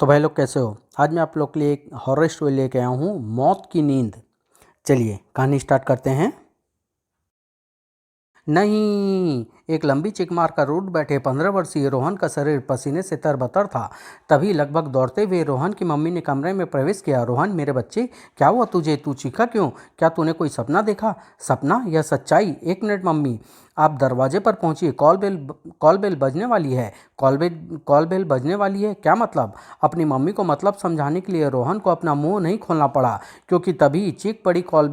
तो भाई लोग कैसे हो। आज मैं आप लोग के लिए एक हॉरर स्टोरी लेके आया हूँ, मौत की नींद। चलिए कहानी स्टार्ट करते हैं। नहीं, एक लंबी चिक मार कर उठ बैठे 15 वर्षीय रोहन का शरीर पसीने से तरबतर था। तभी लगभग दौड़ते हुए रोहन की मम्मी ने कमरे में प्रवेश किया। रोहन, मेरे बच्चे, क्या हुआ तुझे? तू चीखा क्यों? क्या तूने कोई सपना देखा? सपना या सच्चाई? एक मिनट मम्मी, आप दरवाजे पर पहुंचिए। कॉल बेल बजने वाली है। कॉल बेल बजने वाली है क्या मतलब? अपनी मम्मी को मतलब समझाने के लिए रोहन को अपना मुंह नहीं खोलना पड़ा, क्योंकि तभी चीख पड़ी, कॉल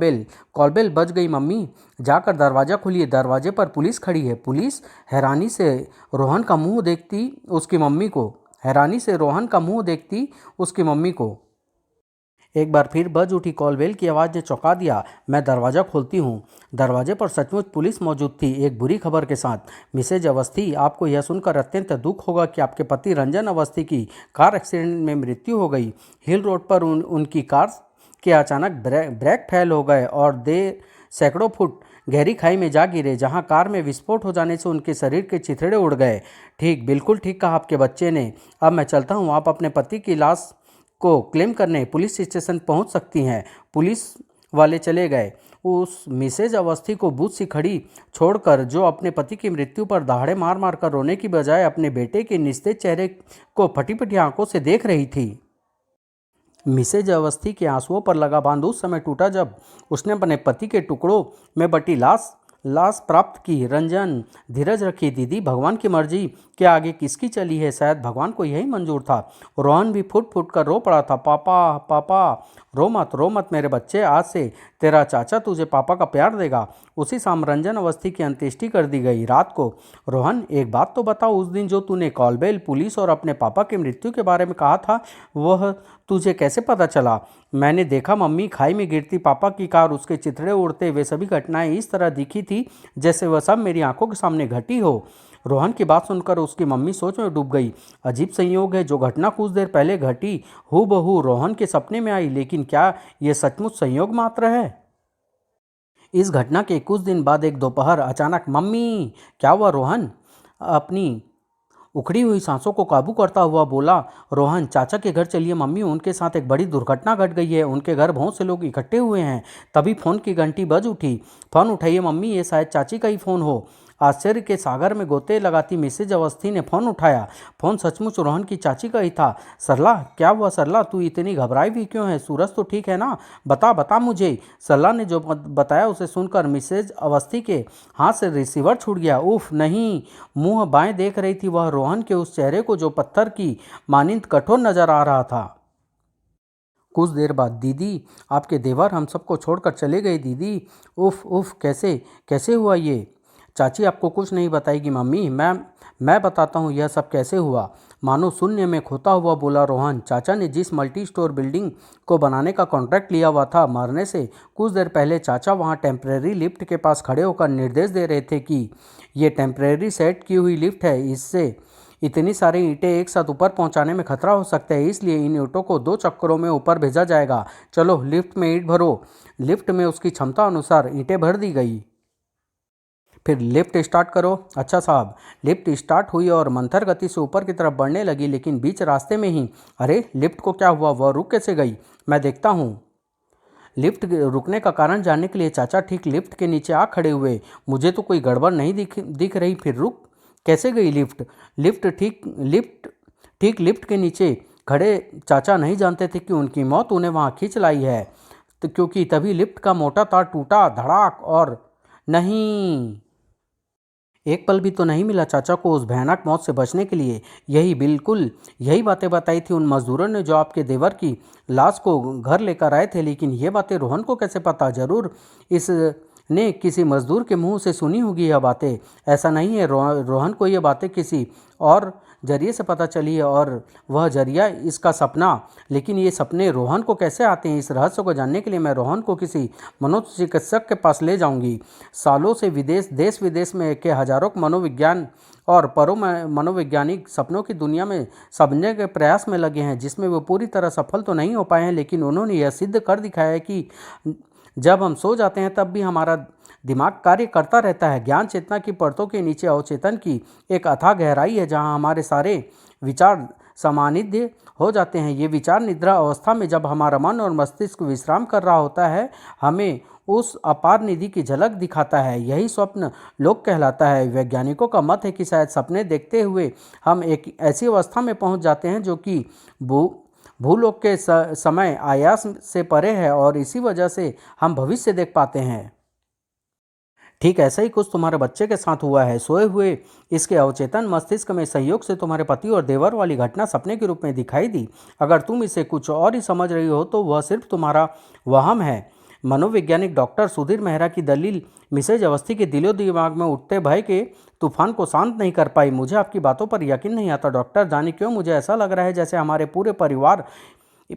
बेल बज गई मम्मी, जाकर दरवाज़ा खोलिए। दरवाजे पर पुलिस खड़ी है। पुलिस? हैरानी से रोहन का मुंह देखती उसकी मम्मी को हैरानी से रोहन का मुंह देखती उसकी मम्मी को एक बार फिर बज उठी कॉलबेल की आवाज़ ने चौंका दिया। मैं दरवाज़ा खोलती हूँ। दरवाजे पर सचमुच पुलिस मौजूद थी, एक बुरी खबर के साथ। मिसेज अवस्थी, आपको यह सुनकर अत्यंत दुख होगा कि आपके पति रंजन अवस्थी की कार एक्सीडेंट में मृत्यु हो गई। हिल रोड पर उनकी कार के अचानक ब्रेक फेल हो गए और दे सैकड़ों फुट गहरी खाई में जा गिरे, जहां कार में विस्फोट हो जाने से उनके शरीर के चिथड़े उड़ गए। ठीक, बिल्कुल ठीक कहा आपके बच्चे ने। अब मैं चलता हूं, आप अपने पति की लाश को क्लेम करने पुलिस स्टेशन पहुंच सकती हैं। पुलिस वाले चले गए। उस मिसेज अवस्थी को बूथ सी खड़ी छोड़कर, जो अपने पति की मृत्यु पर दहाड़े मार मार कर रोने की बजाय अपने बेटे के निस्तेज चेहरे को फटी फटी आंखों से देख रही थी। मिसेज अवस्थी के आंसुओं पर लगा बांध उस समय टूटा जब उसने अपने पति के टुकड़ों में बटी लाश लाश प्राप्त की। रंजन, धीरज रखी दीदी, भगवान की मर्जी के आगे किसकी चली है? शायद भगवान को यही मंजूर था। रोहन भी फुट फुट कर रो पड़ा था। पापा, पापा, रो मत मेरे बच्चे, आज से तेरा चाचा तुझे पापा का प्यार देगा। उसी शाम रंजन अवस्थी की अंत्येष्टि कर दी गई। रात को, रोहन एक बात तो बताओ, उस दिन जो तूने कॉलबेल, पुलिस और अपने पापा की मृत्यु के बारे में कहा था, वह तुझे कैसे पता चला? मैंने देखा मम्मी, खाई में गिरती पापा की कार, उसके चिथड़े उड़ते, वे सभी घटनाएं इस तरह दिखी थी जैसे वह सब मेरी आंखों के सामने घटी हो। रोहन की बात सुनकर उसकी मम्मी सोच में डूब गई। अजीब संयोग है, जो घटना कुछ देर पहले घटी हूबहू रोहन के सपने में आई। लेकिन क्या यह सचमुच संयोग मात्र है? इस घटना के कुछ दिन बाद एक दोपहर अचानक, मम्मी, क्या हुआ? रोहन अपनी उखड़ी हुई सांसों को काबू करता हुआ बोला। रोहन, चाचा के घर चलिए मम्मी, उनके साथ एक बड़ी दुर्घटना घट गई है। उनके घर बहुत से लोग इकट्ठे हुए हैं। तभी फोन की घंटी बज उठी। फोन उठाइए मम्मी, ये शायद चाची का ही फोन हो। आश्चर्य के सागर में गोते लगाती मिसेज अवस्थी ने फोन उठाया। फोन सचमुच रोहन की चाची का ही था। सरला, क्या हुआ सरला? तू इतनी घबराई भी क्यों है? सूरज तो ठीक है ना? बता बता मुझे। सरला ने जो बताया उसे सुनकर मिसेज अवस्थी के हाथ से रिसीवर छूट गया। उफ, नहीं। मुंह बाएं देख रही थी वह रोहन के उस चेहरे को जो पत्थर की मानिंद कठोर नजर आ रहा था। कुछ देर बाद, दीदी, आपके देवर हम सबको छोड़कर चले गए दीदी। उफ उफ, कैसे कैसे हुआ ये? चाची आपको कुछ नहीं बताएगी मम्मी, मैं बताता हूँ यह सब कैसे हुआ। मानो शून्य में खोता हुआ बोला रोहन। चाचा ने जिस मल्टी स्टोर बिल्डिंग को बनाने का कॉन्ट्रैक्ट लिया हुआ था, मरने से कुछ देर पहले चाचा वहाँ टेम्परेरी लिफ्ट के पास खड़े होकर निर्देश दे रहे थे कि ये टेम्परेरी सेट की हुई लिफ्ट है, इससे इतनी सारी ईंटें एक साथ ऊपर पहुंचाने में खतरा हो सकता है, इसलिए इन ईंटों को 2 चक्करों में ऊपर भेजा जाएगा। चलो लिफ्ट में ईंट भरो। लिफ्ट में उसकी क्षमता अनुसार ईंटें भर दी गई। फिर लिफ्ट स्टार्ट करो। अच्छा साहब। लिफ्ट स्टार्ट हुई और मंथर गति से ऊपर की तरफ बढ़ने लगी, लेकिन बीच रास्ते में ही, अरे लिफ्ट को क्या हुआ? वह रुक कैसे गई? मैं देखता हूँ। लिफ्ट रुकने का कारण जानने के लिए चाचा ठीक लिफ्ट के नीचे आ खड़े हुए। मुझे तो कोई गड़बड़ नहीं दिख रही, फिर रुक कैसे गई लिफ्ट? लिफ्ट ठीक लिफ्ट के नीचे खड़े चाचा नहीं जानते थे कि उनकी मौत उन्हें वहां खींच लाई है। तो क्योंकि तभी लिफ्ट का मोटा तार टूटा, धड़ाक, और नहीं, एक पल भी तो नहीं मिला चाचा को उस भयानक मौत से बचने के लिए। बिल्कुल यही बातें बताई थी उन मजदूरों ने जो आपके देवर की लाश को घर लेकर आए थे। लेकिन ये बातें रोहन को कैसे पता? जरूर इस ने किसी मजदूर के मुंह से सुनी होगी यह बातें। ऐसा नहीं है, रोहन को ये बातें किसी और जरिए से पता चली है, और वह जरिया इसका सपना। लेकिन ये सपने रोहन को कैसे आते हैं? इस रहस्य को जानने के लिए मैं रोहन को किसी मनोचिकित्सक के पास ले जाऊंगी। सालों से देश विदेश में के हजारों मनोविज्ञान और मनोवैज्ञानिक सपनों की दुनिया में समझने के प्रयास में लगे हैं, जिसमें वो पूरी तरह सफल तो नहीं हो पाए हैं, लेकिन उन्होंने यह सिद्ध कर दिखाया है कि जब हम सो जाते हैं तब भी हमारा दिमाग कार्य करता रहता है। ज्ञान चेतना की परतों के नीचे अवचेतन की एक अथाह गहराई है, जहां हमारे सारे विचार सामान्य हो जाते हैं। ये विचार निद्रा अवस्था में जब हमारा मन और मस्तिष्क विश्राम कर रहा होता है, हमें उस अपार निधि की झलक दिखाता है। यही स्वप्न लोक कहलाता है। वैज्ञानिकों का मत है कि शायद सपने देखते हुए हम एक ऐसी अवस्था में पहुंच जाते हैं जो कि भू भूलोक के समय आयास से परे है, और इसी वजह से हम भविष्य देख पाते हैं। ठीक ऐसा ही कुछ तुम्हारे बच्चे के साथ हुआ है। सोए हुए इसके अवचेतन मस्तिष्क में संयोग से तुम्हारे पति और देवर वाली घटना सपने के रूप में दिखाई दी। अगर तुम इसे कुछ और ही समझ रही हो तो वह सिर्फ तुम्हारा वहम है। मनोवैज्ञानिक डॉक्टर सुधीर मेहरा की दलील मिसेज अवस्थी के दिलो दिमाग में उठते भय के तूफान को शांत नहीं कर पाई। मुझे आपकी बातों पर यकीन नहीं आता डॉक्टर। जाने क्यों मुझे ऐसा लग रहा है जैसे हमारे पूरे परिवार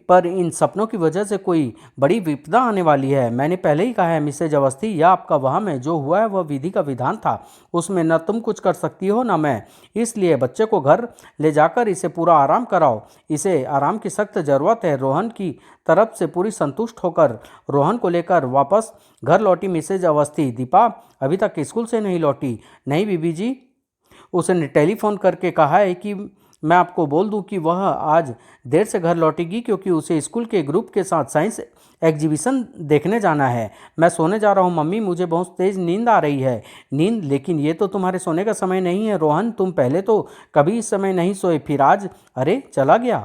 पर इन सपनों की वजह से कोई बड़ी विपदा आने वाली है। मैंने पहले ही कहा है मिसेज अवस्थी, यह आपका वहम है। जो हुआ है वह विधि का विधान था। उसमें न तुम कुछ कर सकती हो न मैं। इसलिए बच्चे को घर ले जाकर इसे पूरा आराम कराओ। इसे आराम की सख्त ज़रूरत है। रोहन की तरफ से पूरी संतुष्ट होकर रोहन को लेकर वापस घर लौटी मिसेज अवस्थी। दीपा अभी तक स्कूल से नहीं लौटी। नहीं बीबी जी, उसने टेलीफोन करके कहा है कि मैं आपको बोल दूं कि वह आज देर से घर लौटेगी क्योंकि उसे स्कूल के ग्रुप के साथ साइंस एग्जीबिशन देखने जाना है। मैं सोने जा रहा हूं मम्मी, मुझे बहुत तेज़ नींद आ रही है। नींद? लेकिन ये तो तुम्हारे सोने का समय नहीं है रोहन। तुम पहले तो कभी इस समय नहीं सोए, फिर आज अरे चला गया।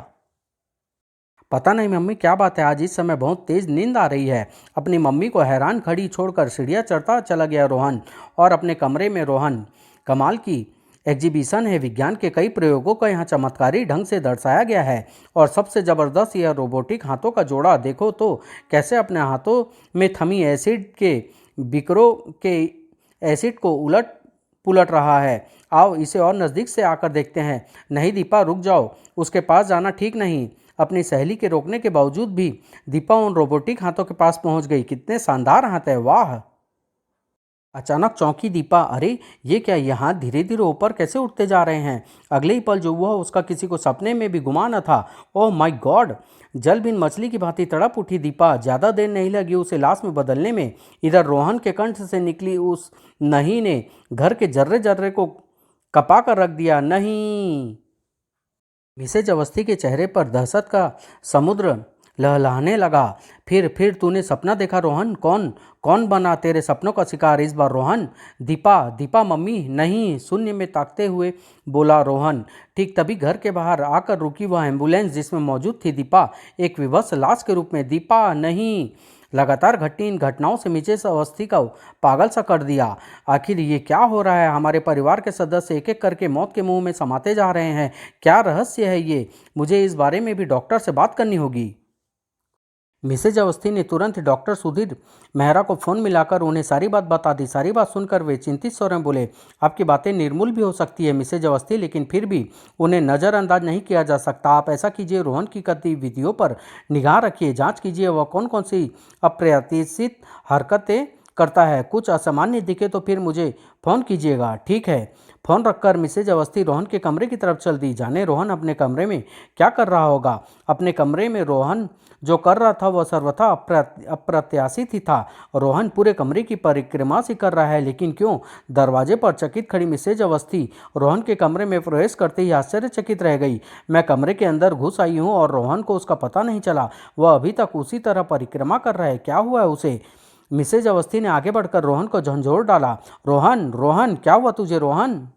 पता नहीं मम्मी क्या बात है, आज इस समय बहुत तेज़ नींद आ रही है। अपनी मम्मी को हैरान खड़ी छोड़कर सीढ़ियाँ चढ़ता चला गया रोहन। और अपने कमरे में रोहन, कमाल की एग्जीबिशन है। विज्ञान के कई प्रयोगों को यहाँ चमत्कारी ढंग से दर्शाया गया है। और सबसे ज़बरदस्त यह रोबोटिक हाथों का जोड़ा देखो तो, कैसे अपने हाथों में थमी एसिड के बिकरों के एसिड को उलट पुलट रहा है। आओ इसे और नज़दीक से आकर देखते हैं। नहीं दीपा रुक जाओ, उसके पास जाना ठीक नहीं। अपनी सहेली के रोकने के बावजूद भी दीपा उन रोबोटिक हाथों के पास पहुंच गई। कितने शानदार हाथ है, वाह। अचानक चौंकी दीपा। अरे ये क्या, ये हाथ धीरे धीरे ऊपर कैसे उठते जा रहे हैं? अगले ही पल जो हुआ उसका किसी को सपने में भी गुमान न था। Oh my God! जल बिन मछली की भांति तड़प उठी दीपा। ज़्यादा देर नहीं लगी उसे लाश में बदलने में। इधर रोहन के कंठ से निकली उस नहीं ने घर के जर्रे जर्रे को कपा कर रख दिया। नहीं! मिसेज अवस्थी के चेहरे पर दहशत का समुद्र लहलहाने लगा। फिर तूने सपना देखा रोहन? कौन कौन बना तेरे सपनों का शिकार इस बार रोहन? दीपा दीपा मम्मी नहीं, शून्य में ताकते हुए बोला रोहन। ठीक तभी घर के बाहर आकर रुकी वह एम्बुलेंस जिसमें मौजूद थी दीपा, एक विवश लाश के रूप में। दीपा नहीं! लगातार घटी इन घटनाओं से मिसेज अवस्थी को पागल सा कर दिया। आखिर ये क्या हो रहा है? हमारे परिवार के सदस्य एक एक करके मौत के मुंह में समाते जा रहे हैं। क्या रहस्य है ये? मुझे इस बारे में भी डॉक्टर से बात करनी होगी। मिसेज अवस्थी ने तुरंत डॉक्टर सुधीर मेहरा को फ़ोन मिलाकर उन्हें सारी बात बता दी। सारी बात सुनकर वे चिंतित स्वर में बोले, आपकी बातें निर्मूल भी हो सकती है मिसेज अवस्थी, लेकिन फिर भी उन्हें नज़रअंदाज नहीं किया जा सकता। आप ऐसा कीजिए, रोहन की गतिविधियों पर निगाह रखिए, जांच कीजिए वह कौन कौन सी अप्रत्याशित हरकतें करता है। कुछ असामान्य दिखे तो फिर मुझे फ़ोन कीजिएगा। ठीक है। फ़ोन रखकर मिसेज अवस्थी रोहन के कमरे की तरफ चल दी। जाने रोहन अपने कमरे में क्या कर रहा होगा। अपने कमरे में रोहन जो कर रहा था वह सर्वथा अप्रत्याशित ही था। रोहन पूरे कमरे की परिक्रमा सी कर रहा है, लेकिन क्यों? दरवाजे पर चकित खड़ी मिसेज अवस्थी रोहन के कमरे में प्रवेश करते ही आश्चर्यचकित रह गई। मैं कमरे के अंदर घुस आई हूँ और रोहन को उसका पता नहीं चला। वह अभी तक उसी तरह परिक्रमा कर रहा है। क्या हुआ है उसे? मिसेज अवस्थी ने आगे बढ़कर रोहन को झंझोर डाला। रोहन रोहन क्या हुआ तुझे रोहन?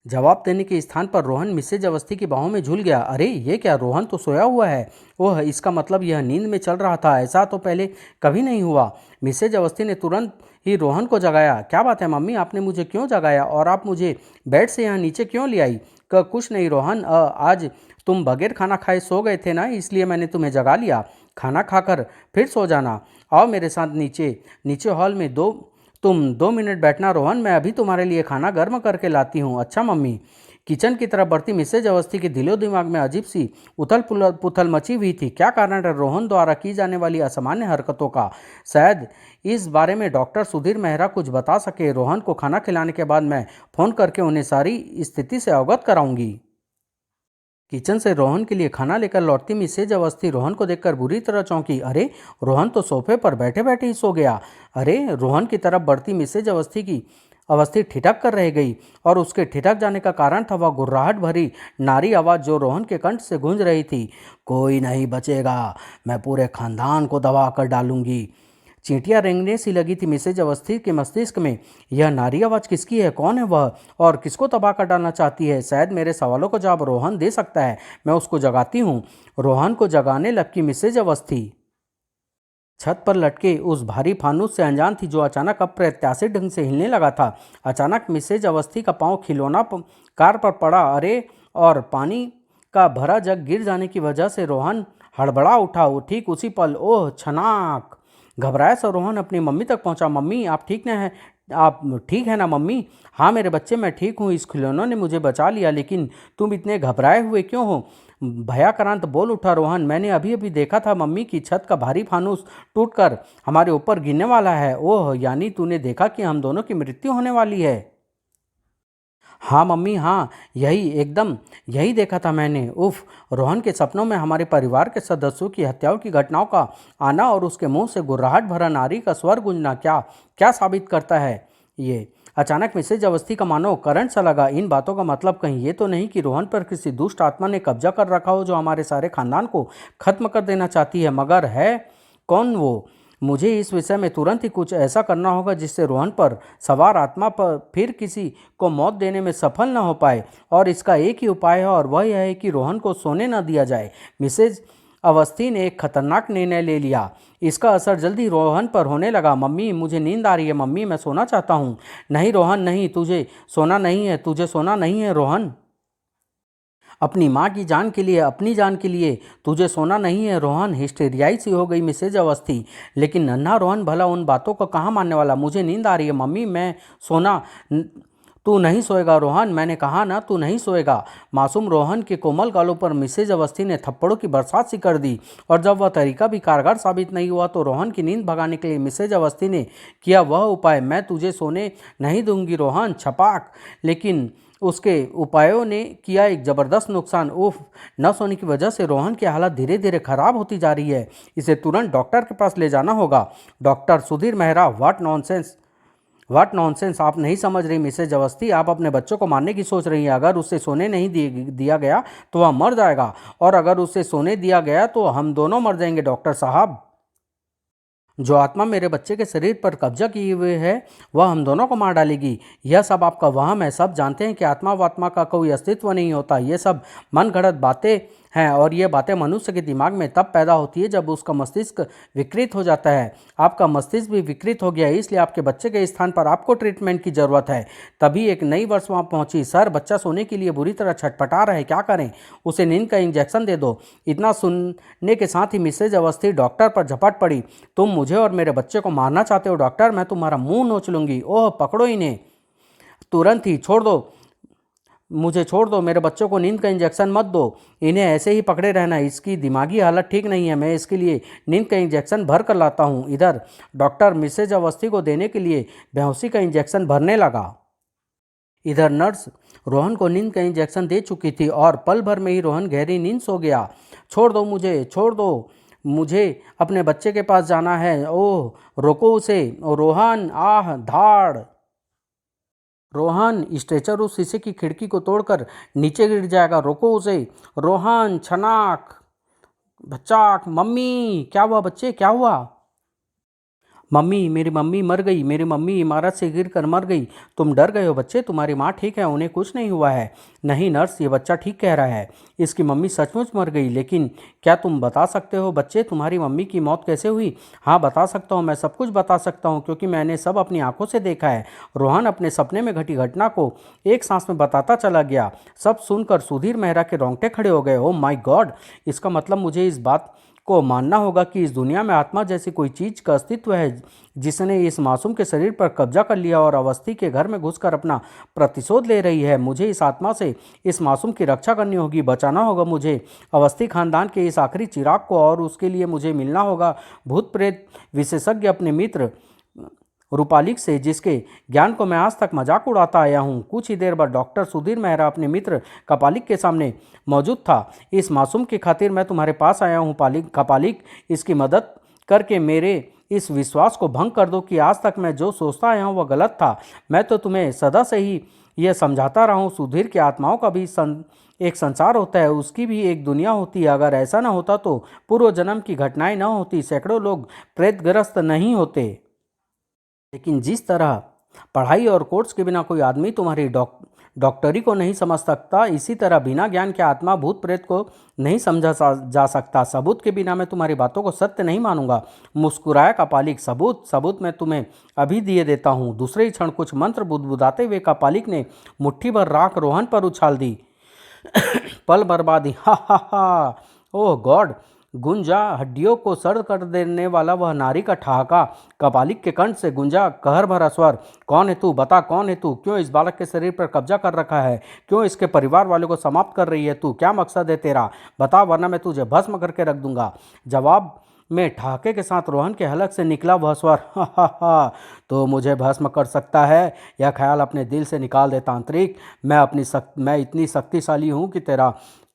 जवाब देने के स्थान पर रोहन मिसेज अवस्थी की बाहों में झूल गया। अरे ये क्या, रोहन तो सोया हुआ है। ओह, इसका मतलब यह नींद में चल रहा था। ऐसा तो पहले कभी नहीं हुआ। मिसेज अवस्थी ने तुरंत ही रोहन को जगाया। क्या बात है मम्मी, आपने मुझे क्यों जगाया और आप मुझे बेड से यहाँ नीचे क्यों ले आई? कुछ नहीं रोहन, आज तुम बगैर खाना खाए सो गए थे ना, इसलिए मैंने तुम्हें जगा लिया। खाना खाकर फिर सो जाना। आओ मेरे साथ नीचे। नीचे हॉल में तुम 2 मिनट बैठना रोहन, मैं अभी तुम्हारे लिए खाना गर्म करके लाती हूँ। अच्छा मम्मी। किचन की तरफ बढ़ती मिसेज अवस्थी के दिलो दिमाग में अजीब सी उथल पुथल मची हुई थी। क्या कारण है रोहन द्वारा की जाने वाली असामान्य हरकतों का? शायद इस बारे में डॉक्टर सुधीर मेहरा कुछ बता सके। रोहन को खाना खिलाने के बाद मैं फ़ोन करके उन्हें सारी स्थिति से अवगत कराऊंगी। किचन से रोहन के लिए खाना लेकर लौटती मिसेज अवस्थी रोहन को देखकर बुरी तरह चौंकी। अरे रोहन तो सोफे पर बैठे बैठे ही सो गया। अरे रोहन की तरफ बढ़ती मिसेज अवस्थी की अवस्थी ठिठक कर रह गई और उसके ठिठक जाने का कारण था वह गुर्राहट भरी नारी आवाज़ जो रोहन के कंठ से गूंज रही थी। कोई नहीं बचेगा, मैं पूरे खानदान को दबा कर डालूंगी। चींटियां रेंगने सी लगी थी मिसेज अवस्थी के मस्तिष्क में। यह नारी आवाज़ किसकी है? कौन है वह और किसको तबाह कर डालना चाहती है? शायद मेरे सवालों का जवाब रोहन दे सकता है। मैं उसको जगाती हूँ। रोहन को जगाने लगी मिसेज अवस्थी। छत पर लटके उस भारी फानूस से अनजान थी जो अचानक अप्रत्याशित ढंग से हिलने लगा था। अचानक मिसेज अवस्थी का पांव खिलौना कार पर पड़ा। अरे! और पानी का भरा जग गिर जाने की वजह से रोहन हड़बड़ा उठा। वो ठीक उसी पल ओह छनाक! घबराया सा रोहन अपनी मम्मी तक पहुंचा। मम्मी आप ठीक न है? आप ठीक है ना मम्मी? हाँ मेरे बच्चे मैं ठीक हूँ। इस खिलौनों ने मुझे बचा लिया, लेकिन तुम इतने घबराए हुए क्यों हो? भयाक्रांत बोल उठा रोहन। मैंने अभी अभी देखा था मम्मी की छत का भारी फानूस टूटकर हमारे ऊपर गिरने वाला है। ओह, यानी तूने देखा कि हम दोनों की मृत्यु होने वाली है? हाँ मम्मी हाँ, यही एकदम यही देखा था मैंने। उफ! रोहन के सपनों में हमारे परिवार के सदस्यों की हत्याओं की घटनाओं का आना और उसके मुंह से गुर्राहट भरा नारी का स्वर गूंजना क्या क्या साबित करता है ये? अचानक मिसेज अवस्थी का मानो करंट सा लगा। इन बातों का मतलब कहीं ये तो नहीं कि रोहन पर किसी दुष्ट आत्मा ने कब्जा कर रखा हो जो हमारे सारे खानदान को खत्म कर देना चाहती है? मगर है कौन वो? मुझे इस विषय में तुरंत ही कुछ ऐसा करना होगा जिससे रोहन पर सवार आत्मा पर फिर किसी को मौत देने में सफल न हो पाए। और इसका एक ही उपाय है और वह यह है कि रोहन को सोने न दिया जाए। मिसेज अवस्थी ने एक खतरनाक निर्णय ले लिया। इसका असर जल्दी रोहन पर होने लगा। मम्मी मुझे नींद आ रही है। मम्मी मैं सोना चाहता हूँ। नहीं रोहन नहीं, तुझे सोना नहीं है, तुझे सोना नहीं है रोहन। अपनी माँ की जान के लिए, अपनी जान के लिए तुझे सोना नहीं है रोहन। हिस्टेरियाई सी हो गई मिसेज अवस्थी। लेकिन नन्हा रोहन भला उन बातों को कहाँ मानने वाला? मुझे नींद आ रही है मम्मी, मैं सोना तू नहीं सोएगा रोहन, मैंने कहा ना तू नहीं सोएगा। मासूम रोहन के कोमल गालों पर मिसेज अवस्थी ने थप्पड़ों की बरसात सी कर दी। और जब वह तरीका भी कारगर साबित नहीं हुआ तो रोहन की नींद भगाने के लिए मिसेज अवस्थी ने किया वह उपाय, मैं तुझे सोने नहीं दूंगी रोहन, छपाक। लेकिन उसके उपायों ने किया एक जबरदस्त नुकसान। उफ! न सोने की वजह से रोहन की हालत धीरे धीरे खराब होती जा रही है। इसे तुरंत डॉक्टर के पास ले जाना होगा। Doctor Sudhir Mehra. What nonsense! आप नहीं समझ रही मिसेज अवस्थी, आप अपने बच्चों को मारने की सोच रही हैं। अगर उसे सोने नहीं दिया गया तो वह मर जाएगा, और अगर उसे सोने दिया गया तो हम दोनों मर जाएंगे। डॉक्टर साहब, जो आत्मा मेरे बच्चे के शरीर पर कब्जा किए हुए है वह हम दोनों को मार डालेगी। यह सब आपका वहम है। सब जानते हैं कि आत्मा वात्मा का कोई अस्तित्व नहीं होता। ये सब मन गढ़ंत बातें हैं, और ये बातें मनुष्य के दिमाग में तब पैदा होती है जब उसका मस्तिष्क विकृत हो जाता है। आपका मस्तिष्क भी विकृत हो गया है, इसलिए आपके बच्चे के स्थान पर आपको ट्रीटमेंट की ज़रूरत है। तभी एक नई वर्ष वहाँ पहुंची। सर, बच्चा सोने के लिए बुरी तरह छटपटा रहा है, क्या करें? उसे नींद का इंजेक्शन दे दो। इतना सुनने के साथ ही मिसेज अवस्थी डॉक्टर पर झपट पड़ी। तुम मुझे और मेरे बच्चे को मारना चाहते हो डॉक्टर? मैं तुम्हारा मुंह नोच लूंगी। ओह, पकड़ो इन्हें तुरंत ही। छोड़ दो मुझे, छोड़ दो। मेरे बच्चों को नींद का इंजेक्शन मत दो। इन्हें ऐसे ही पकड़े रहना। इसकी दिमागी हालत ठीक नहीं है। मैं इसके लिए नींद का इंजेक्शन भर कर लाता हूँ। इधर डॉक्टर मिसेज अवस्थी को देने के लिए बेहोशी का इंजेक्शन भरने लगा। इधर नर्स रोहन को नींद का इंजेक्शन दे चुकी थी और पल भर में ही रोहन गहरी नींद सो गया। छोड़ दो मुझे, छोड़ दो मुझे, अपने बच्चे के पास जाना है। ओह, रोको उसे। ओ रोहन, आह धाड़! रोहन, स्ट्रेचर उस शीशे की खिड़की को तोड़कर नीचे गिर जाएगा। रोको उसे। रोहन, छनाक भच्चाक! मम्मी! क्या हुआ बच्चे, क्या हुआ? मम्मी, मेरी मम्मी मर गई। मेरी मम्मी इमारत से गिरकर मर गई। तुम डर गए हो बच्चे, तुम्हारी माँ ठीक है, उन्हें कुछ नहीं हुआ है। नहीं नर्स, ये बच्चा ठीक कह रहा है, इसकी मम्मी सचमुच मर गई। लेकिन क्या तुम बता सकते हो बच्चे, तुम्हारी मम्मी की मौत कैसे हुई? हाँ बता सकता हूँ, मैं सब कुछ बता सकता हूँ, क्योंकि मैंने सब अपनी आंखों से देखा है। रोहन अपने सपने में घटी घटना को एक सांस में बताता चला गया। सब सुनकर सुधीर मेहरा के रोंगटे खड़े हो गए। Oh my God! इसका मतलब मुझे इस बात को मानना होगा कि इस दुनिया में आत्मा जैसी कोई चीज का अस्तित्व है जिसने इस मासूम के शरीर पर कब्जा कर लिया और अवस्थी के घर में घुसकर अपना प्रतिशोध ले रही है। मुझे इस आत्मा से इस मासूम की रक्षा करनी होगी, बचाना होगा मुझे अवस्थी खानदान के इस आखिरी चिराग को, और उसके लिए मुझे मिलना होगा भूत प्रेत विशेषज्ञ अपने मित्र रूपालिक से, जिसके ज्ञान को मैं आज तक मजाक उड़ाता आया हूँ। कुछ ही देर बाद डॉक्टर सुधीर मेहरा अपने मित्र कपालिक के सामने मौजूद था। इस मासूम की खातिर मैं तुम्हारे पास आया हूँ कपालिक, इसकी मदद करके मेरे इस विश्वास को भंग कर दो कि आज तक मैं जो सोचता आया हूँ वह गलत था। मैं तो तुम्हें सदा से ही यह समझाता रहा हूँ, सुधीर की आत्माओं का भी एक संसार होता है, उसकी भी एक दुनिया होती है। अगर ऐसा ना होता तो पूर्व जन्म की घटनाएं न होती, सैकड़ों लोग प्रेतग्रस्त नहीं होते। लेकिन जिस तरह पढ़ाई और कोर्स के बिना कोई आदमी तुम्हारी डॉक्टरी को नहीं समझ सकता, इसी तरह बिना ज्ञान के आत्मा भूत प्रेत को नहीं समझा जा सकता। सबूत के बिना मैं तुम्हारी बातों को सत्य नहीं मानूंगा। मुस्कुराया कापालिक। सबूत मैं तुम्हें अभी दिए देता हूँ। दूसरे ही क्षण कुछ मंत्र बुदबुदाते हुए कापालिक ने मुट्ठी भर राख रोहन पर उछाल दी। पल बर्बादी। हा हा हा। ओह गॉड। गुंजा हड्डियों को सड़ कर देने वाला वह नारी का ठहाका। कपालिक के कंठ से गुंजा कहर भरा स्वर। कौन है तू? बता कौन है तू? क्यों इस बालक के शरीर पर कब्जा कर रखा है? क्यों इसके परिवार वालों को समाप्त कर रही है तू? क्या मकसद है तेरा? बता, वरना मैं तुझे भस्म करके रख दूंगा। जवाब में ठहाके के साथ रोहन के हलक से निकला वह स्वर। हा हा हा। तो मुझे भस्म कर सकता है? यह ख्याल अपने दिल से निकाल दे तांत्रिक। मैं इतनी शक्तिशाली हूँ कि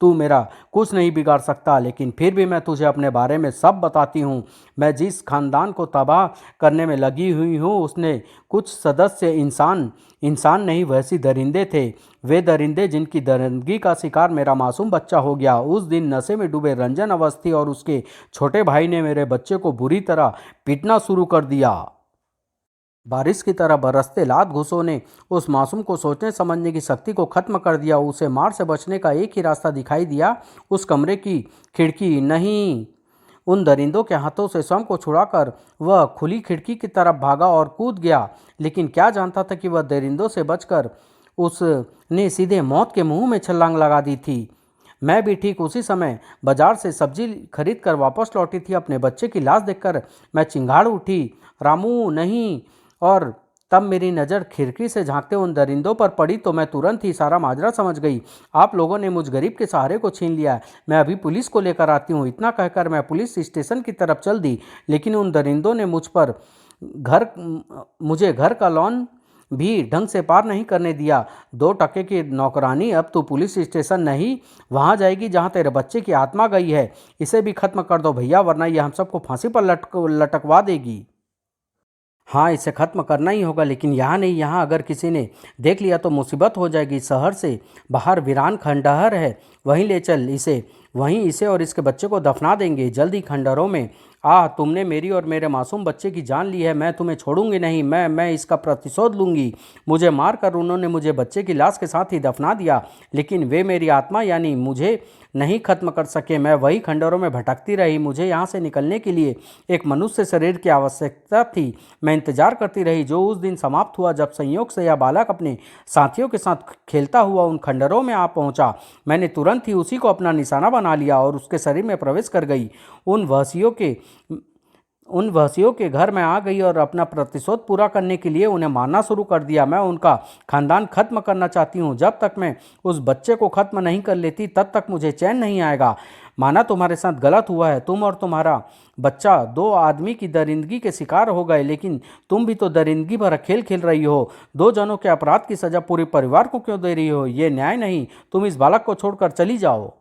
तू मेरा कुछ नहीं बिगाड़ सकता। लेकिन फिर भी मैं तुझे अपने बारे में सब बताती हूँ। मैं जिस खानदान को तबाह करने में लगी हुई हूँ, उसने कुछ सदस्य इंसान नहीं, वैसी दरिंदे थे। वे दरिंदे जिनकी दरिंदगी का शिकार मेरा मासूम बच्चा हो गया। उस दिन नशे में डूबे रंजन अवस्थी और उसके छोटे भाई ने मेरे बच्चे को बुरी तरह पीटना शुरू कर दिया। बारिश की तरह बरसते लात घूंसों ने उस मासूम को सोचने समझने की शक्ति को खत्म कर दिया। उसे मार से बचने का एक ही रास्ता दिखाई दिया, उस कमरे की खिड़की। नहीं, उन दरिंदों के हाथों से स्वयं को छुड़ाकर वह खुली खिड़की की तरफ भागा और कूद गया। लेकिन क्या जानता था कि वह दरिंदों से बचकर उसने सीधे मौत के मुंह में छलांग लगा दी थी। मैं भी ठीक उसी समय बाजार से सब्जी खरीद कर वापस लौटी थी। अपने बच्चे की लाश देखकर मैं चिंगाड़ उठी, रामू नहीं। और तब मेरी नज़र खिड़की से झांकते उन दरिंदों पर पड़ी तो मैं तुरंत ही सारा माजरा समझ गई। आप लोगों ने मुझ गरीब के सहारे को छीन लिया है। मैं अभी पुलिस को लेकर आती हूँ। इतना कहकर मैं पुलिस स्टेशन की तरफ चल दी। लेकिन उन दरिंदों ने मुझे घर का लॉन भी ढंग से पार नहीं करने दिया। 2 टके की नौकरानी, अब तू पुलिस स्टेशन नहीं, वहाँ जाएगी जहाँ तेरे बच्चे की आत्मा गई है। इसे भी खत्म कर दो भैया, वरना यह हम सबको फांसी पर लटकवा देगी। हाँ, इसे खत्म करना ही होगा, लेकिन यहाँ नहीं। यहाँ अगर किसी ने देख लिया तो मुसीबत हो जाएगी। शहर से बाहर वीरान खंडहर है, वहीं ले चल इसे। वहीं इसे और इसके बच्चे को दफना देंगे जल्द ही खंडहरों में। तुमने मेरी और मेरे मासूम बच्चे की जान ली है, मैं तुम्हें छोड़ूंगी नहीं। मैं इसका प्रतिशोध लूंगी। मुझे मारकर उन्होंने मुझे बच्चे की लाश के साथ ही दफना दिया, लेकिन वे मेरी आत्मा यानी मुझे नहीं खत्म कर सके। मैं वही खंडहरों में भटकती रही। मुझे यहाँ से निकलने के लिए एक मनुष्य शरीर की आवश्यकता थी। मैं इंतजार करती रही, जो उस दिन समाप्त हुआ जब संयोग से यह बालक अपने साथियों के साथ खेलता हुआ उन खंडहरों में आ पहुंचा। मैंने तुरंत ही उसी को अपना निशाना बना लिया और उसके शरीर में प्रवेश कर गई। उन वहशियों के घर में आ गई और अपना प्रतिशोध पूरा करने के लिए उन्हें मारना शुरू कर दिया। मैं उनका खानदान खत्म करना चाहती हूँ। जब तक मैं उस बच्चे को खत्म नहीं कर लेती, तब तक मुझे चैन नहीं आएगा। माना तुम्हारे साथ गलत हुआ है, तुम और तुम्हारा बच्चा 2 आदमी की दरिंदगी के शिकार हो गए, लेकिन तुम भी तो दरिंदगी भरा खेल खेल रही हो। 2 जनों के अपराध की सजा पूरे परिवार को क्यों दे रही हो? ये न्याय नहीं। तुम इस बालक को छोड़कर चली जाओ।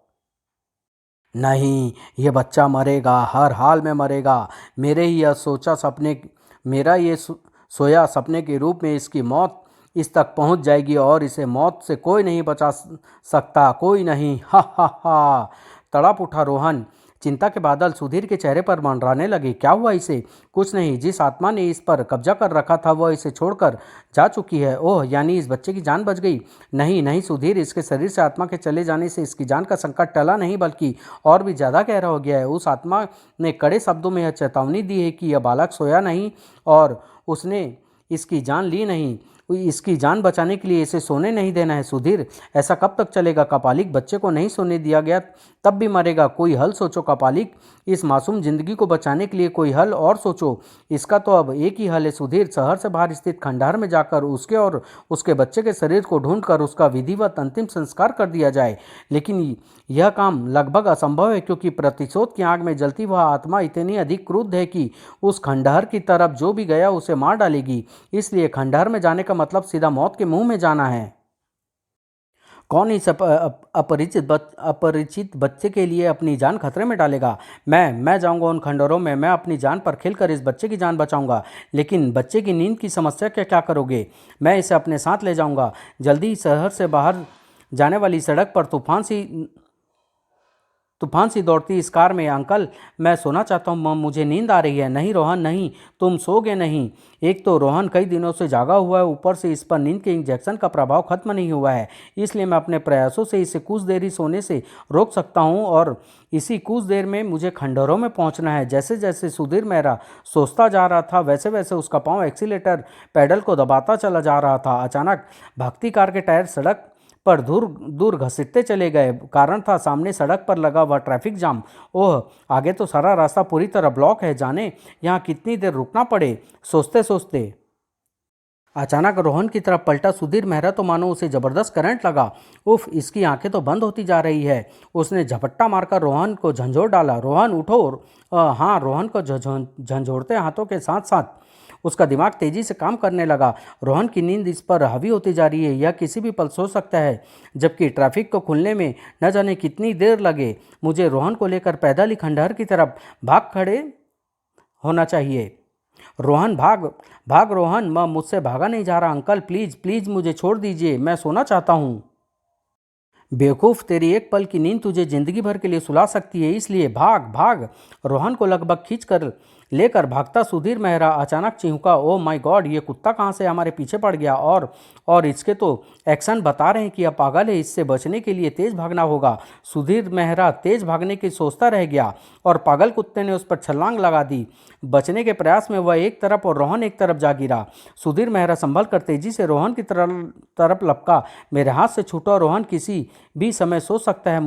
नहीं, ये बच्चा मरेगा, हर हाल में मरेगा। मेरे ही यह सोचा सपने मेरा ये सोया सपने के रूप में इसकी मौत इस तक पहुंच जाएगी और इसे मौत से कोई नहीं बचा सकता, कोई नहीं। हा हा हा। तड़प उठा रोहन। चिंता के बादल सुधीर के चेहरे पर मंडराने लगे। क्या हुआ इसे? कुछ नहीं। जिस आत्मा ने इस पर कब्जा कर रखा था वह इसे छोड़कर जा चुकी है। ओह, यानी इस बच्चे की जान बच गई। नहीं नहीं सुधीर, इसके शरीर से आत्मा के चले जाने से इसकी जान का संकट टला नहीं, बल्कि और भी ज़्यादा गहरा हो गया है। उस आत्मा ने कड़े शब्दों में यह चेतावनी दी है कि यह बालक सोया नहीं और उसने इसकी जान ली नहीं। इसकी जान बचाने के लिए इसे सोने नहीं देना है। सुधीर, ऐसा कब तक चलेगा? कपालिक, बच्चे को नहीं सोने दिया गया तब भी मरेगा। कोई हल सोचो कपालिक। इस मासूम जिंदगी को बचाने के लिए कोई हल और सोचो। इसका तो अब एक ही हल है सुधीर। शहर से बाहर स्थित खंडहर में जाकर उसके और उसके बच्चे के शरीर को ढूंढकर उसका विधिवत अंतिम संस्कार कर दिया जाए। लेकिन यह काम लगभग असंभव है, क्योंकि प्रतिशोध की आग में जलती वह आत्मा इतनी अधिक क्रुद्ध है कि उस खंडहर की तरफ जो भी गया उसे मार डालेगी। इसलिए खंडहर में जाने का मतलब सीधा मौत के मुंह में जाना है। कौन इस अपरिचित बच्चे के लिए अपनी जान खतरे में डालेगा? मैं जाऊंगा उन खंडहरों में, मैं अपनी जान पर खेलकर इस बच्चे की जान बचाऊंगा। लेकिन बच्चे की नींद की समस्या क्या क्या करोगे? मैं इसे अपने साथ ले जाऊंगा। जल्दी ही शहर से बाहर जाने वाली सड़क पर तूफान सी दौड़ती इस कार में। अंकल, मैं सोना चाहता हूँ, मुझे नींद आ रही है। नहीं रोहन नहीं, तुम सोगे नहीं। एक तो रोहन कई दिनों से जागा हुआ है, ऊपर से इस पर नींद के इंजेक्शन का प्रभाव खत्म नहीं हुआ है। इसलिए मैं अपने प्रयासों से इसे कुछ देर ही सोने से रोक सकता हूँ, और इसी कुछ देर में मुझे खंडहरों में पहुँचना है। जैसे जैसे सुधीर मेहरा सोचता जा रहा था, वैसे वैसे उसका पाँव एक्सीलेटर पैडल को दबाता चला जा रहा था। अचानक भागती कार के टायर सड़क पर दूर दूर घसीटते चले गए। कारण था सामने सड़क पर लगा हुआ ट्रैफिक जाम। ओह, आगे तो सारा रास्ता पूरी तरह ब्लॉक है। जाने यहाँ कितनी देर रुकना पड़े। सोचते सोचते अचानक रोहन की तरफ पलटा सुधीर मेहरा तो मानो उसे जबरदस्त करंट लगा। उफ, इसकी आंखें तो बंद होती जा रही है। उसने झपट्टा मारकर रोहन को झंझोड़ डाला। रोहन उठो। हाँ, रोहन को झंझोड़ते हाथों के साथ साथ उसका दिमाग तेजी से काम करने लगा। रोहन की नींद इस पर हावी होती जा रही है, यह किसी भी पल सो सकता है, जबकि ट्रैफिक को खुलने में न जाने कितनी देर लगे। मुझे रोहन को लेकर पैदल ही खंडहर की तरफ भाग खड़े होना चाहिए। रोहन भाग भाग रोहन, मैं मुझसे भागा नहीं जा रहा। अंकल प्लीज प्लीज मुझे छोड़ दीजिए, मैं सोना चाहता हूँ। बेवकूफ़, तेरी एक पल की नींद तुझे जिंदगी भर के लिए सुला सकती है, इसलिए भाग भाग। रोहन को लगभग खींच कर लेकर भागता सुधीर मेहरा अचानक चिंका। ओ माय गॉड, ये कुत्ता कहाँ से हमारे पीछे पड़ गया? और इसके तो एक्शन बता रहे हैं कि यह पागल है, इससे बचने के लिए तेज भागना होगा। सुधीर मेहरा तेज भागने की सोचता रह गया और पागल कुत्ते ने उस पर छलांग लगा दी। बचने के प्रयास में वह एक तरफ और रोहन एक तरफ जा गिरा। सुधीर मेहरा संभल कर तेजी से रोहन की तरफ लपका। मेरे हाथ से छूटा। रोहन किसी भी समय सोच सकता है,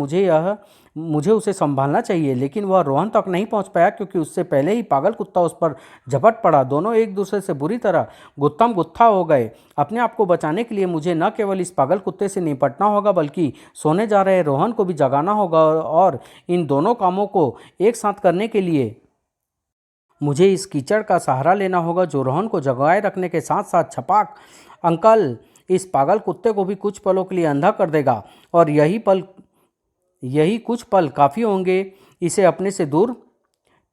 मुझे उसे संभालना चाहिए, लेकिन वह रोहन तक नहीं पहुंच पाया क्योंकि उससे पहले ही पागल कुत्ता उस पर झपट पड़ा। दोनों एक दूसरे से बुरी तरह गुत्थम गुत्था हो गए। अपने आप को बचाने के लिए मुझे न केवल इस पागल कुत्ते से निपटना होगा, बल्कि सोने जा रहे रोहन को भी जगाना होगा, और इन दोनों कामों को एक साथ करने के लिए मुझे इस कीचड़ का सहारा लेना होगा जो रोहन को जगाए रखने के साथ साथ छपाक अंकल इस पागल कुत्ते को भी कुछ पलों के लिए अंधा कर देगा, और यही कुछ पल काफ़ी होंगे इसे अपने से दूर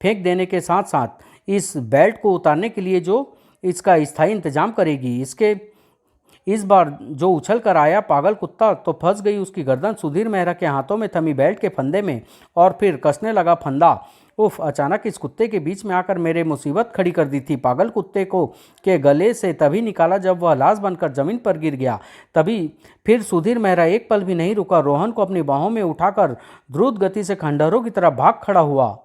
फेंक देने के साथ साथ इस बेल्ट को उतारने के लिए जो इसका स्थायी इंतजाम करेगी। इस बार जो उछल कर आया पागल कुत्ता तो फंस गई उसकी गर्दन सुधीर मेहरा के हाथों में थमी बेल्ट के फंदे में, और फिर कसने लगा फंदा। उफ, अचानक इस कुत्ते के बीच में आकर मेरे मुसीबत खड़ी कर दी थी। पागल कुत्ते को के गले से तभी निकाला जब वह लाश बनकर जमीन पर गिर गया। तभी फिर सुधीर मेहरा एक पल भी नहीं रुका। रोहन को अपनी बाहों में उठाकर द्रुत गति से खंडहरों की तरफ भाग खड़ा हुआ।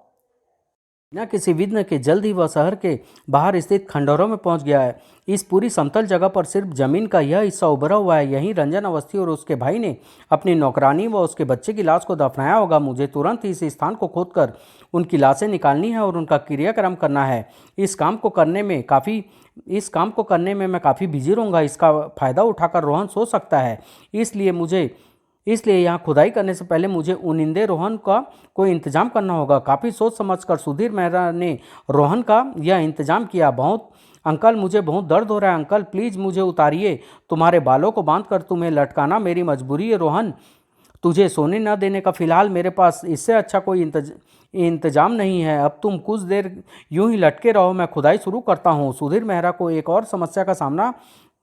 बिना किसी विघ्न के जल्द ही वह शहर के बाहर स्थित खंडहरों में पहुंच गया है। इस पूरी समतल जगह पर सिर्फ जमीन का यह हिस्सा उभरा हुआ है। यहीं रंजन अवस्थी और उसके भाई ने अपनी नौकरानी व उसके बच्चे की लाश को दफनाया होगा। मुझे तुरंत ही इस स्थान को खोदकर उनकी लाशें निकालनी है और उनका क्रियाक्रम करना है। इस काम को करने में मैं काफ़ी बिजी रहूँगा। इसका फ़ायदा उठाकर रोहन सोच सकता है, इसलिए यहाँ खुदाई करने से पहले मुझे उनिंदे रोहन का कोई इंतजाम करना होगा। काफ़ी सोच समझकर सुधीर मेहरा ने रोहन का यह इंतजाम किया। अंकल, मुझे बहुत दर्द हो रहा है। अंकल प्लीज़ मुझे उतारिए। तुम्हारे बालों को बांधकर तुम्हें लटकाना मेरी मजबूरी है रोहन। तुझे सोने न देने का फिलहाल मेरे पास इससे अच्छा कोई इंतजाम नहीं है। अब तुम कुछ देर यूं ही लटके रहो, मैं खुदाई शुरू करता हूँ। सुधीर मेहरा को एक और समस्या का सामना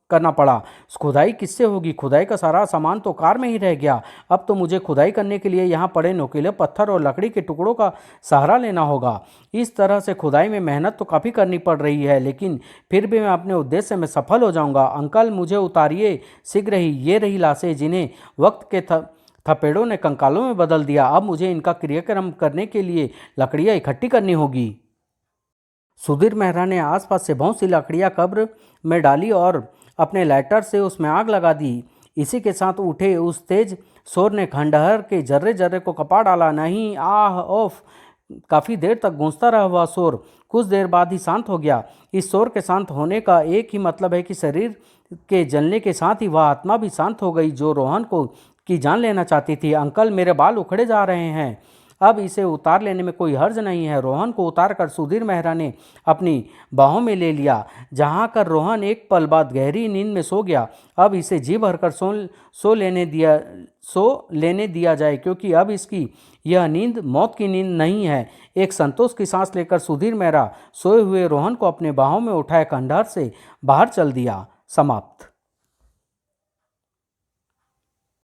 करना पड़ा। खुदाई किससे होगी? खुदाई का सारा सामान तो कार में ही रह गया। अब तो मुझे खुदाई करने के लिए यहाँ पड़े नुकीले पत्थर और लकड़ी के टुकड़ों का सहारा लेना होगा। इस तरह से खुदाई में मेहनत तो काफ़ी करनी पड़ रही है, लेकिन फिर भी मैं अपने उद्देश्य में सफल हो जाऊँगा। अंकल मुझे उतारिए शीघ्र ही। ये रही लाशें जिन्हें वक्त के थपेड़ों ने कंकालों में बदल दिया। अब मुझे इनका क्रियाक्रम करने के लिए लकड़ियाँ इकट्ठी करनी होगी। सुधीर मेहरा ने आसपास से बहुत सी लकड़ियाँ कब्र में डाली और अपने लाइटर से उसमें आग लगा दी। इसी के साथ उठे उस तेज शोर ने खंडहर के जर्रे जर्रे को कपा डाला। नहीं, आह ओफ, काफ़ी देर तक गूंजता रहा वह शोर। कुछ देर बाद ही शांत हो गया। इस शोर के शांत होने का एक ही मतलब है कि शरीर के जलने के साथ ही वह आत्मा भी शांत हो गई जो रोहन की जान लेना चाहती थी। अंकल, मेरे बाल उखड़े जा रहे हैं। अब इसे उतार लेने में कोई हर्ज नहीं है। रोहन को उतार कर सुधीर मेहरा ने अपनी बाहों में ले लिया, जहाँ कर रोहन एक पल बाद गहरी नींद में सो गया। अब इसे जी भरकर सो लेने दिया जाए, क्योंकि अब इसकी यह नींद मौत की नींद नहीं है। एक संतोष की सांस लेकर सुधीर मेहरा सोए हुए रोहन को अपने बाहों में उठाए खंडहर से बाहर चल दिया। समाप्त।